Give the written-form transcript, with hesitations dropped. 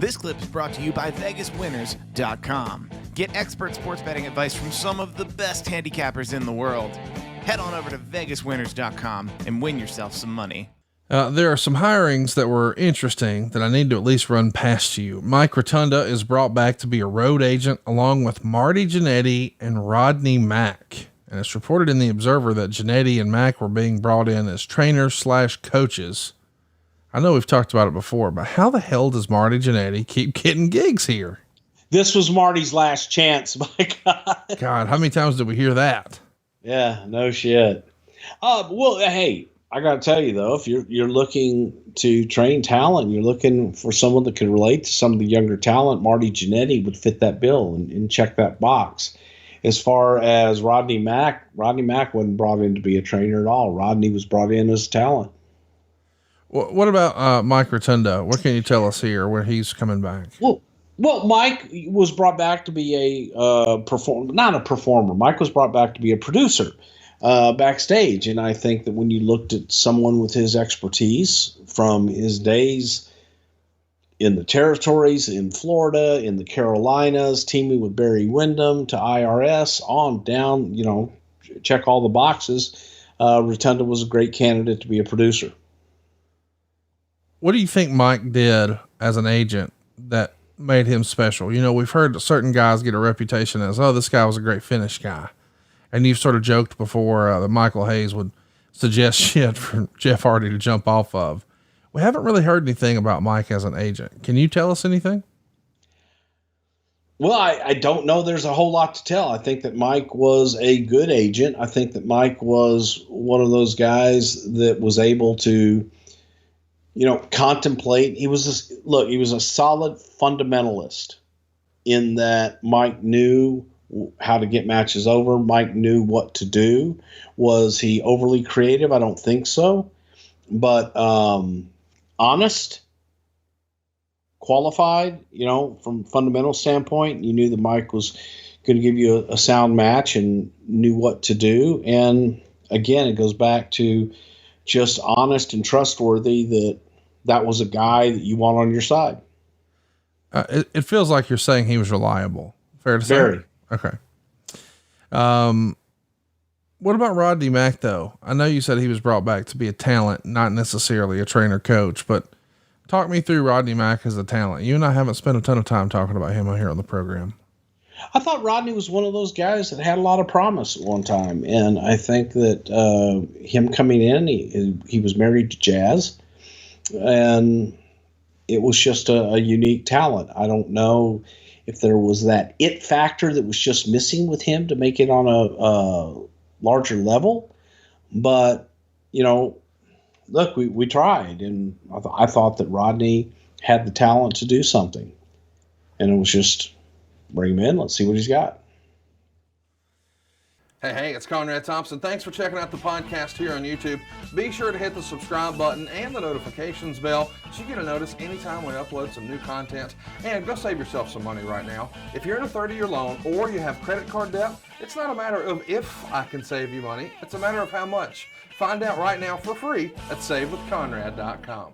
This clip is brought to you by VegasWinners.com. Get expert sports betting advice from some of the best handicappers in the world. Head on over to VegasWinners.com and win yourself some money. There are some hirings that were interesting that I need to at least run past you. Mike Rotunda is brought back to be a road agent along with Marty Jannetty and Rodney Mack. And it's reported in the Observer that Jannetty and Mack were being brought in as trainers/coaches. I know we've talked about it before, but how the hell does Marty Jannetty keep getting gigs here? This was Marty's last chance. My God, how many times did we hear that? Yeah, no shit. Well, hey, I got to tell you though, if you're looking to train talent, you're looking for someone that can relate to some of the younger talent, Marty Jannetty would fit that bill and check that box. As far as Rodney Mack wasn't brought in to be a trainer at all. Rodney was brought in as talent. What about Mike Rotunda? What can you tell us here where he's coming back? Well, Mike was brought back to be a performer, not a performer. Mike was brought back to be a producer. Backstage. And I think that when you looked at someone with his expertise from his days in the territories, in Florida, in the Carolinas, teaming with Barry Windham to IRS on down, check all the boxes. Rotunda was a great candidate to be a producer. What do you think Mike did as an agent that made him special? We've heard certain guys get a reputation as, oh, this guy was a great finish guy. And you've sort of joked before that Michael Hayes would suggest shit for Jeff Hardy to jump off of. We haven't really heard anything about Mike as an agent. Can you tell us anything? Well, I don't know. There's a whole lot to tell. I think that Mike was a good agent. I think that Mike was one of those guys that was able to, contemplate. He was a solid fundamentalist in that Mike knew how to get matches over. Mike knew what to do. Was he overly creative? I don't think so. But honest, qualified, from fundamental standpoint, you knew that Mike was going to give you a sound match and knew what to do. And again, it goes back to just honest and trustworthy that was a guy that you want on your side. It feels like you're saying he was reliable. Fair to say? Very. Okay. What about Rodney Mack though? I know you said he was brought back to be a talent, not necessarily a trainer coach, but talk me through Rodney Mack as a talent. You and I haven't spent a ton of time talking about him here on the program. I thought Rodney was one of those guys that had a lot of promise at one time. And I think that, him coming in, he was married to Jazz, and it was just a unique talent. I don't know if there was that it factor that was just missing with him to make it on a larger level. But, look, we tried, and I thought that Rodney had the talent to do something. And it was just bring him in. Let's see what he's got. Hey, it's Conrad Thompson. Thanks for checking out the podcast here on YouTube. Be sure to hit the subscribe button and the notifications bell so you get a notice anytime we upload some new content. And go save yourself some money right now. If you're in a 30-year loan or you have credit card debt, it's not a matter of if I can save you money. It's a matter of how much. Find out right now for free at SaveWithConrad.com.